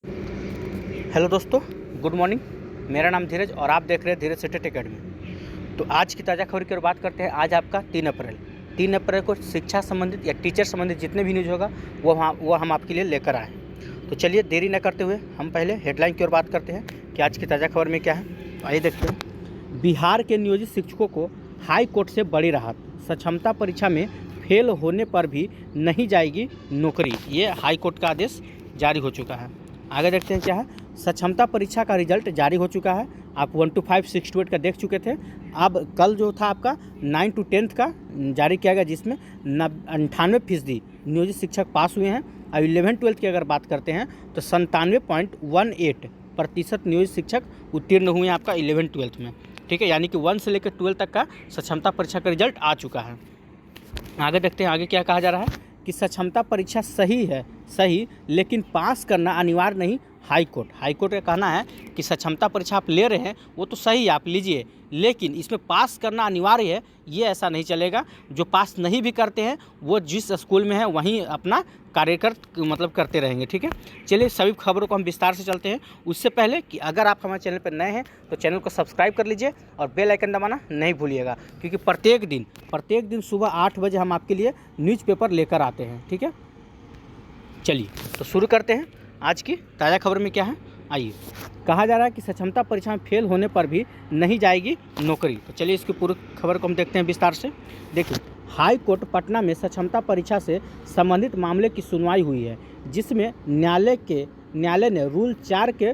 Hello दोस्तों, good morning. मेरा नाम धीरज और आप देख रहे हैं धीरज स्टेट एकेडमी। तो आज की ताज़ा खबर की ओर बात करते हैं। आज आपका 3 अप्रैल को शिक्षा संबंधित या टीचर संबंधित जितने भी न्यूज़ होगा वो हम आपके लिए लेकर आए। तो चलिए देरी न करते हुए हम पहले हेडलाइन की ओर बात करते हैं कि आज की ताज़ा खबर में क्या है। तो आइए देखते हैं। बिहार के नियोजित शिक्षकों को हाई कोर्ट से बड़ी राहत। सक्षमता परीक्षा में फेल होने पर भी नहीं जाएगी नौकरी। ये हाई कोर्ट का आदेश जारी हो चुका है। आगे देखते हैं क्या है। सक्षमता परीक्षा का रिजल्ट जारी हो चुका है। आप 1 to 5, 6 to 8 का देख चुके थे। अब कल जो था आपका 9 to 10 का जारी किया गया, जिसमें 98% नियोजित शिक्षक पास हुए हैं। अब 11-12 की अगर बात करते हैं तो 97.18% नियोजित शिक्षक उत्तीर्ण हुए हैं आपका 11-12 में। ठीक है, यानी कि 1 से लेकर 12 तक का सक्षमता परीक्षा का रिजल्ट आ चुका है। आगे देखते हैं आगे क्या कहा जा रहा है कि सक्षमता परीक्षा सही, लेकिन पास करना अनिवार्य नहीं। हाई कोर्ट का कहना है कि सक्षमता परीक्षा आप ले रहे हैं वो तो सही है, आप लीजिए, लेकिन इसमें पास करना अनिवार्य है, ये ऐसा नहीं चलेगा। जो पास नहीं भी करते हैं वो जिस स्कूल में है वहीं अपना करते रहेंगे। ठीक है, चलिए सभी खबरों को हम विस्तार से चलते हैं। उससे पहले कि अगर आप हमारे चैनल पर नए हैं तो चैनल को सब्सक्राइब कर लीजिए और बेल आइकन दबाना नहीं भूलिएगा, क्योंकि प्रत्येक दिन सुबह 8 बजे हम आपके लिए न्यूज़पेपर लेकर आते हैं। ठीक है, चलिए तो शुरू करते हैं। आज की ताज़ा खबर में क्या है, आइए। कहा जा रहा है कि सक्षमता परीक्षा में फेल होने पर भी नहीं जाएगी नौकरी। तो चलिए इसकी पूरी खबर को हम देखते हैं विस्तार से। देखिए, हाई कोर्ट पटना में सक्षमता परीक्षा से संबंधित मामले की सुनवाई हुई है, जिसमें न्यायालय ने रूल 4 के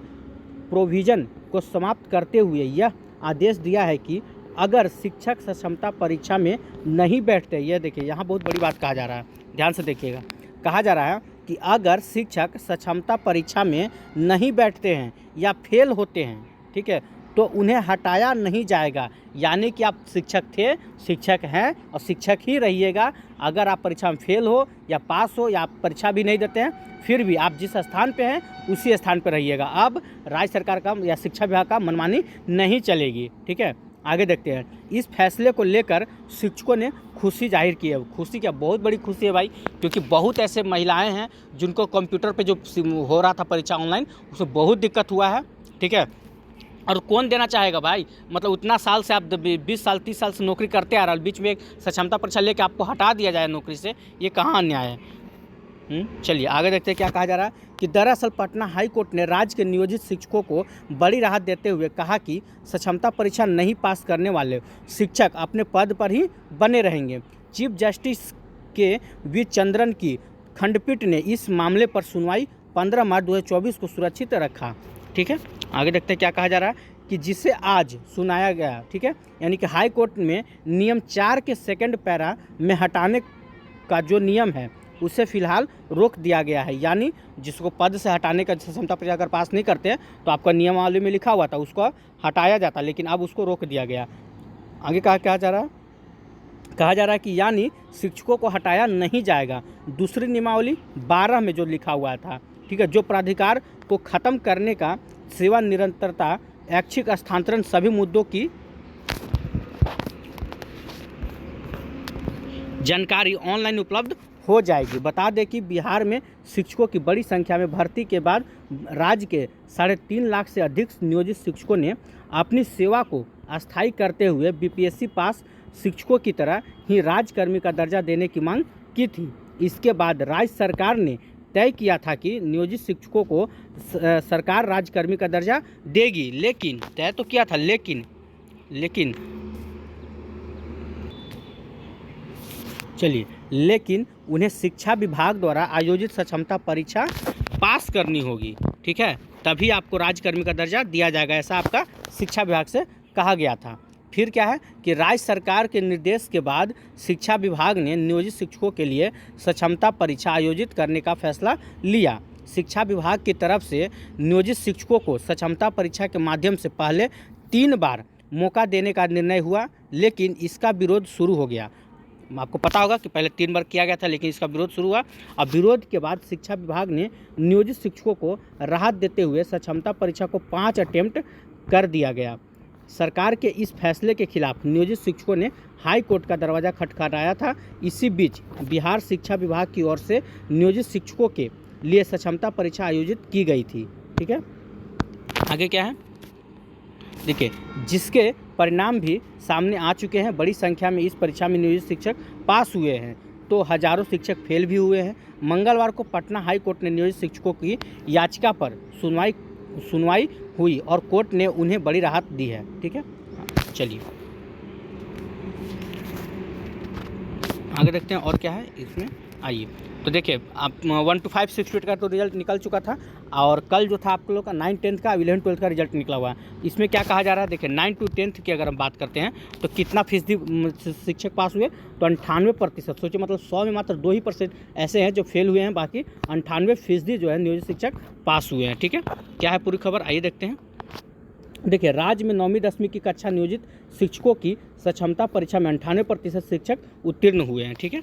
प्रोविज़न को समाप्त करते हुए यह आदेश दिया है कि अगर शिक्षक सक्षमता परीक्षा में नहीं बैठते, यह देखिए यहाँ बहुत बड़ी बात कहा जा रहा है, ध्यान से देखिएगा। कहा जा रहा है कि अगर शिक्षक सक्षमता परीक्षा में नहीं बैठते हैं या फेल होते हैं, ठीक है, तो उन्हें हटाया नहीं जाएगा। यानी कि आप शिक्षक थे, शिक्षक हैं और शिक्षक ही रहिएगा। अगर आप परीक्षा में फेल हो या पास हो या आप परीक्षा भी नहीं देते हैं, फिर भी आप जिस स्थान पे हैं उसी स्थान पर रहिएगा। अब राज्य सरकार का या शिक्षा विभाग का मनमानी नहीं चलेगी। ठीक है, आगे देखते हैं। इस फैसले को लेकर शिक्षकों ने खुशी जाहिर की है। खुशी क्या, बहुत बड़ी खुशी है भाई, क्योंकि बहुत ऐसे महिलाएं हैं जिनको कंप्यूटर पे जो हो रहा था परीक्षा ऑनलाइन, उसमें बहुत दिक्कत हुआ है। ठीक है, और कौन देना चाहेगा भाई, मतलब उतना साल से आप 20 साल 30 साल से नौकरी करते आ रहा है, बीच में एक सक्षमता परीक्षा लेकर आपको हटा दिया जाए नौकरी से, ये कहाँ अन्याय है। चलिए आगे देखते हैं क्या कहा जा रहा है कि दरअसल पटना हाई कोर्ट ने राज्य के नियोजित शिक्षकों को बड़ी राहत देते हुए कहा कि सक्षमता परीक्षा नहीं पास करने वाले शिक्षक अपने पद पर ही बने रहेंगे। चीफ जस्टिस के वी चंद्रन की खंडपीठ ने इस मामले पर सुनवाई 15 मार्च 2024 को सुरक्षित रखा। ठीक है, आगे देखते हैं क्या कहा जा रहा है कि जिसे आज सुनाया गया। ठीक है, यानी कि हाई कोर्ट में नियम 4 के सेकंड पैरा में हटाने का जो नियम है उसे फिलहाल रोक दिया गया है। यानी जिसको पद से हटाने का सक्षमता परीक्षा अगर पास नहीं करते हैं तो आपका नियमावली में लिखा हुआ था उसको हटाया जाता, लेकिन अब उसको रोक दिया गया। आगे कहा जा रहा है कि यानी शिक्षकों को हटाया नहीं जाएगा। दूसरी नियमावली 12 में जो लिखा हुआ था, ठीक है, जो प्राधिकार को ख़त्म करने का सेवा निरंतरता ऐच्छिक स्थानांतरण सभी मुद्दों की जानकारी ऑनलाइन उपलब्ध हो जाएगी। बता दें कि बिहार में शिक्षकों की बड़ी संख्या में भर्ती के बाद राज्य के 3.5 लाख से अधिक नियोजित शिक्षकों ने अपनी सेवा को अस्थायी करते हुए बीपीएससी पास शिक्षकों की तरह ही राज्यकर्मी का दर्जा देने की मांग की थी। इसके बाद राज्य सरकार ने तय किया था कि नियोजित शिक्षकों को सरकार राज्यकर्मी का दर्जा देगी, लेकिन तय तो किया था, लेकिन उन्हें शिक्षा विभाग द्वारा आयोजित सक्षमता परीक्षा पास करनी होगी। ठीक है, तभी आपको राज्यकर्मी का दर्जा दिया जाएगा, ऐसा आपका शिक्षा विभाग से कहा गया था। फिर क्या है कि राज्य सरकार के निर्देश के बाद शिक्षा विभाग ने नियोजित शिक्षकों के लिए सक्षमता परीक्षा आयोजित करने का फैसला लिया। शिक्षा विभाग की तरफ से नियोजित शिक्षकों को सक्षमता परीक्षा के माध्यम से पहले 3 बार मौका देने का निर्णय हुआ, लेकिन इसका विरोध शुरू हो गया। आपको पता होगा कि पहले 3 बार किया गया था, लेकिन इसका विरोध शुरू हुआ। अब विरोध के बाद शिक्षा विभाग ने नियोजित शिक्षकों को राहत देते हुए सक्षमता परीक्षा को 5 अटेम्प्ट कर दिया गया। सरकार के इस फैसले के खिलाफ नियोजित शिक्षकों ने हाई कोर्ट का दरवाज़ा खटखटाया था। इसी बीच बिहार शिक्षा विभाग की ओर से नियोजित शिक्षकों के लिए सक्षमता परीक्षा आयोजित की गई थी। ठीक है, आगे क्या है, देखिए, जिसके परिणाम भी सामने आ चुके हैं। बड़ी संख्या में इस परीक्षा में नियोजित शिक्षक पास हुए हैं तो हजारों शिक्षक फेल भी हुए हैं। मंगलवार को पटना हाई कोर्ट ने नियोजित शिक्षकों की याचिका पर सुनवाई हुई और कोर्ट ने उन्हें बड़ी राहत दी है। ठीक है, चलिए आगे देखते हैं और क्या है इसमें। आइए, तो देखिए, आप 1 to 5 6 का तो रिजल्ट निकल चुका था और कल जो था आप लोग का 9 10 का 11 12 का रिजल्ट निकला हुआ है। इसमें क्या कहा जा रहा है, देखिए 9 to 10 की अगर हम बात करते हैं तो कितना फीसदी शिक्षक पास हुए, तो 98%। सोचिए, मतलब 100 में मात्र 2% ऐसे हैं जो फेल हुए हैं, बाकी 98% जो है नियोजित शिक्षक पास हुए हैं। ठीक है, क्या है पूरी खबर, आइए देखते हैं। देखिए, राज्य में 9वीं 10वीं की कक्षा नियोजित शिक्षकों की सक्षमता परीक्षा में 98% शिक्षक उत्तीर्ण हुए हैं। ठीक है,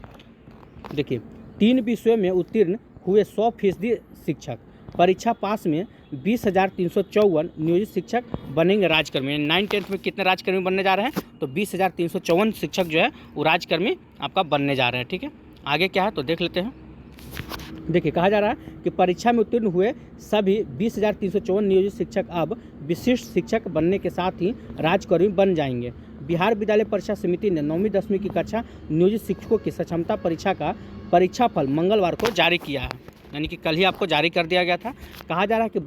देखिए, 3 विषयों में उत्तीर्ण हुए 100% शिक्षक, परीक्षा पास में 20,354 नियोजित शिक्षक बनेंगे राजकर्मी। 9 10 में कितने राजकर्मी बनने जा रहे हैं, तो 20,354 शिक्षक जो है वो राजकर्मी आपका बनने जा रहे हैं। ठीक है, आगे क्या है तो देख लेते हैं। देखिए, कहा जा रहा है कि परीक्षा में उत्तीर्ण हुए सभी 20,354 नियोजित शिक्षक अब विशिष्ट शिक्षक बनने के साथ ही राजकर्मी बन जाएंगे। बिहार विद्यालय परीक्षा समिति ने 9वीं 10वीं की कक्षा नियोजित शिक्षकों की सक्षमता परीक्षा का परीक्षाफल मंगलवार को जारी किया है, यानी कि कल ही आपको जारी कर दिया गया था। कहा जा रहा है कि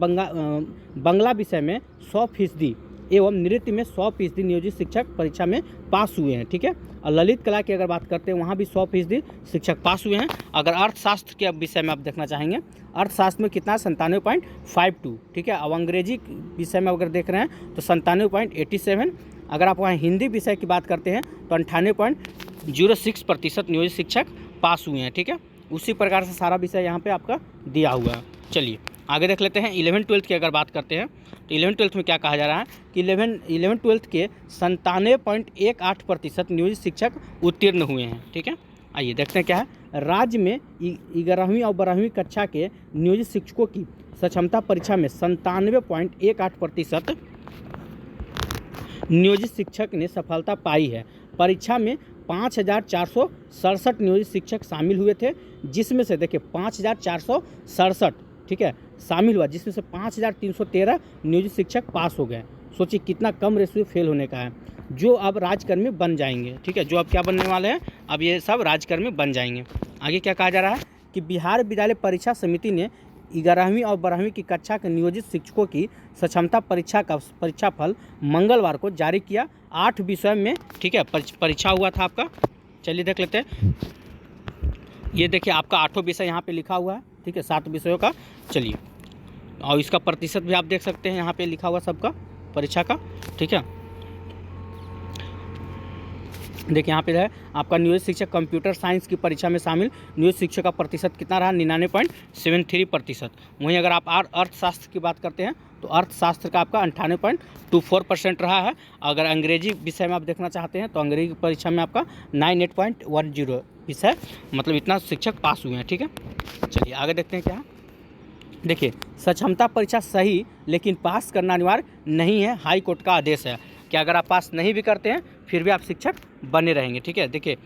बंगला विषय में 100% एवं नृत्य में 100% नियोजित शिक्षक परीक्षा में पास हुए हैं। ठीक है, और ललित कला की अगर बात करते हैं वहाँ भी 100% शिक्षक पास हुए हैं। अगर अर्थशास्त्र के विषय में आप देखना चाहेंगे, अर्थशास्त्र में कितना 97.52। ठीक है, अब अंग्रेजी विषय में अगर देख रहे हैं तो 97.87। अगर आप वहाँ हिंदी विषय की बात करते हैं तो 98.06% नियोजित शिक्षक पास हुए हैं। ठीक है, उसी प्रकार से सारा विषय यहाँ पे आपका दिया हुआ है। चलिए आगे देख लेते हैं। 11 12 की अगर बात करते हैं तो 11 12 में क्या कहा जा रहा है कि 11 12 के 97.18% नियोजित शिक्षक उत्तीर्ण हुए हैं। ठीक है, आइए देखते हैं क्या है। राज्य में 11वीं और 12वीं कक्षा के नियोजित शिक्षकों की सक्षमता परीक्षा में 97.18% नियोजित शिक्षक ने सफलता पाई है। परीक्षा में 5,467 नियोजित शिक्षक शामिल हुए थे, जिसमें से देखिए 5,467 ठीक है शामिल हुआ, जिसमें से 5,313 नियोजित शिक्षक पास हो गए। सोचिए कितना कम रेशियो फेल होने का है, जो अब राजकर्मी बन जाएंगे। ठीक है, जो अब क्या बनने वाले हैं, अब ये सब राजकर्मी बन जाएंगे। आगे क्या कहा जा रहा है कि बिहार विद्यालय परीक्षा समिति ने 11वीं और 12वीं की कक्षा के नियोजित शिक्षकों की सक्षमता परीक्षा का परीक्षाफल मंगलवार को जारी किया। 8 विषय में ठीक है परीक्षा हुआ था आपका। चलिए देख लेते हैं। ये देखिए आपका 8 विषय यहाँ पे लिखा हुआ है। ठीक है, 7 विषयों का। चलिए, और इसका प्रतिशत भी आप देख सकते हैं यहाँ पे लिखा हुआ सबका परीक्षा का। ठीक है, देखिए यहाँ पे है आपका नियोजित शिक्षक कंप्यूटर साइंस की परीक्षा में शामिल नियोजित शिक्षक का प्रतिशत कितना रहा, 99.73%। वहीं अगर आप अर्थशास्त्र की बात करते हैं तो अर्थशास्त्र का आपका 98.24% रहा है। अगर अंग्रेजी विषय में आप देखना चाहते हैं तो अंग्रेजी परीक्षा में आपका 98.10 विषय, मतलब इतना शिक्षक पास हुए हैं। ठीक है, चलिए आगे देखते हैं क्या। देखिए, सक्षमता परीक्षा सही लेकिन पास करना अनिवार्य नहीं है, हाई कोर्ट का आदेश है कि अगर आप पास नहीं भी करते हैं फिर भी आप शिक्षक बने रहेंगे। ठीक है, देखिए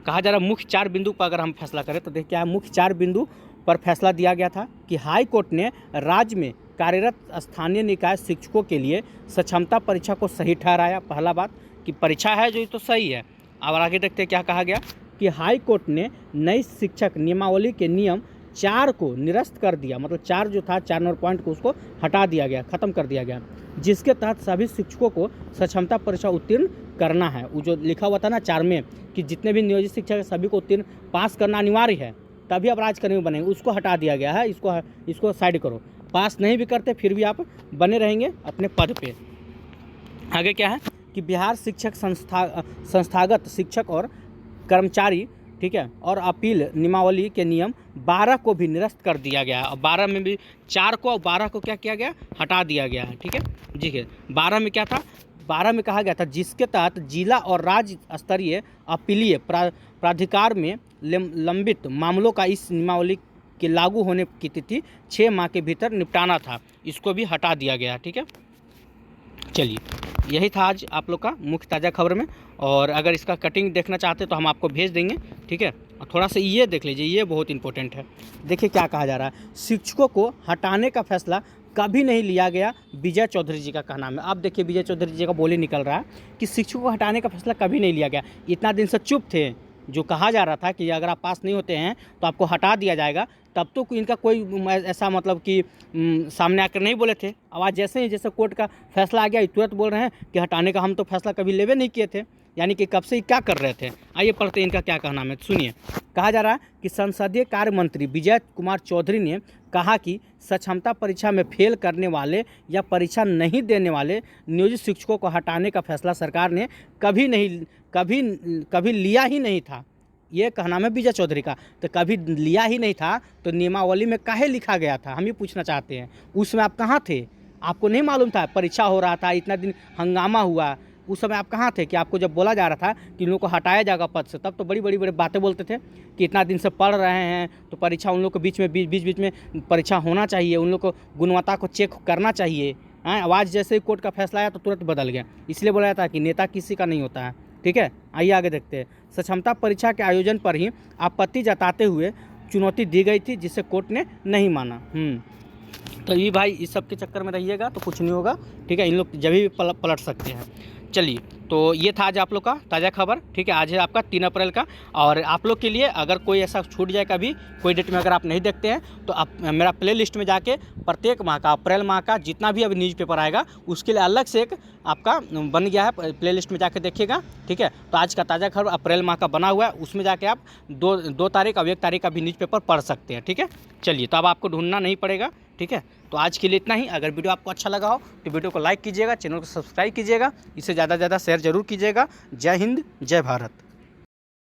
कहा जा रहा है मुख्य 4 बिंदु पर अगर हम फैसला करें तो देखिए क्या मुख्य 4 बिंदु पर फैसला दिया गया था कि हाई कोर्ट ने राज्य में कार्यरत स्थानीय निकाय शिक्षकों के लिए सक्षमता परीक्षा को सही ठहराया। पहला बात कि परीक्षा है जो तो सही है। अब आगे देखते हैं क्या कहा गया कि हाई कोर्ट ने नई शिक्षक नियमावली के नियम 4 को निरस्त कर दिया, मतलब 4 जो था 4 नंबर पॉइंट को उसको हटा दिया गया, ख़त्म कर दिया गया, जिसके तहत सभी शिक्षकों को सक्षमता परीक्षा उत्तीर्ण करना है। वो जो लिखा हुआ था ना 4 में कि जितने भी नियोजित शिक्षक हैं सभी को उत्तीर्ण पास करना अनिवार्य है, तभी आप राजकर्मी बनेंगे, उसको हटा दिया गया है। इसको साइड करो, पास नहीं भी करते फिर भी आप बने रहेंगे अपने पद पे। आगे क्या है कि बिहार शिक्षक संस्थागत शिक्षक और कर्मचारी ठीक है और अपील नियमावली के नियम 12 को भी निरस्त कर दिया गया है। और 12 में भी 4 को और 12 को क्या किया गया, हटा दिया गया है। ठीक है जी है, 12 में क्या था, 12 में कहा गया था जिसके तहत जिला और राज्य स्तरीय अपीलीय प्राधिकार में लंबित मामलों का इस नियमावली के लागू होने की तिथि 6 माह के भीतर निपटाना था, इसको भी हटा दिया गया। ठीक है, चलिए यही था आज आप लोग का मुख्य ताज़ा खबर में। और अगर इसका कटिंग देखना चाहते तो हम आपको भेज देंगे, ठीक है। और थोड़ा सा ये देख लीजिए, ये बहुत इंपॉर्टेंट है। देखिए क्या कहा जा रहा है, शिक्षकों को हटाने का फैसला कभी नहीं लिया गया, विजय चौधरी जी का कहना है। अब देखिए विजय चौधरी जी का बोली निकल रहा है कि शिक्षकों को हटाने का फैसला कभी नहीं लिया गया। इतना दिन से चुप थे, जो कहा जा रहा था कि अगर आप पास नहीं होते हैं तो आपको हटा दिया जाएगा, तब तो इनका कोई ऐसा मतलब कि सामने आकर नहीं बोले थे। अब आज जैसे कोर्ट का फैसला आ गया तुरंत बोल रहे हैं कि हटाने का हम तो फैसला कभी लेवे नहीं किए थे। यानी कि कब से क्या कर रहे थे। आइए पढ़ते हैं इनका क्या कहना है, सुनिए। कहा जा रहा है कि संसदीय कार्य मंत्री विजय कुमार चौधरी ने कहा कि सक्षमता परीक्षा में फेल करने वाले या परीक्षा नहीं देने वाले नियोजित शिक्षकों को हटाने का फैसला सरकार ने कभी लिया ही नहीं था। ये कहना है विजय चौधरी का। तो कभी लिया ही नहीं था तो नियमावली में काहे लिखा गया था, हम ये पूछना चाहते हैं। उसमें आप कहाँ थे, आपको नहीं मालूम था? परीक्षा हो रहा था, इतना दिन हंगामा हुआ, उस समय आप कहाँ थे कि आपको जब बोला जा रहा था कि इन लोगों को हटाया जाएगा पद से, तब तो बड़ी बातें बोलते थे कि इतना दिन से पढ़ रहे हैं तो परीक्षा उन लोग के बीच में परीक्षा होना चाहिए, उन लोग को गुणवत्ता को चेक करना चाहिए। आवाज़ जैसे ही कोर्ट का फैसला आया तो तुरंत बदल गया। इसलिए बोला जाता है कि नेता किसी का नहीं होता है, ठीक है। आइए आगे देखते हैं। सक्षमता परीक्षा के आयोजन पर ही आपत्ति जताते हुए चुनौती दी गई थी, जिसे कोर्ट ने नहीं माना। तो ये भाई इस सब के चक्कर में रहिएगा तो कुछ नहीं होगा, ठीक है। इन लोग जब भी पलट सकते हैं। चलिए, तो ये था आज आप लोग का ताज़ा खबर, ठीक है। आज है आपका 3 अप्रैल का। और आप लोग के लिए अगर कोई ऐसा छूट जाए कभी कोई डेट में अगर आप नहीं देखते हैं तो आप मेरा प्ले लिस्ट में जाके प्रत्येक माह का, अप्रैल माह का जितना भी अभी न्यूज़पेपर आएगा उसके लिए अलग से एक आपका बन गया है, प्ले लिस्ट में जाके देखिएगा, ठीक है। तो आज का ताज़ा खबर अप्रैल माह का बना हुआ है, उसमें जाके आप 2 तारीख और 1 तारीख का भी न्यूज़पेपर पढ़ सकते हैं, ठीक है। चलिए, तो अब आपको ढूंढना नहीं पड़ेगा, ठीक है। तो आज के लिए इतना ही। अगर वीडियो आपको अच्छा लगा हो तो वीडियो को लाइक कीजिएगा, चैनल को सब्सक्राइब कीजिएगा, इसे ज़्यादा से ज़्यादा शेयर जरूर कीजिएगा। जय हिंद, जय भारत।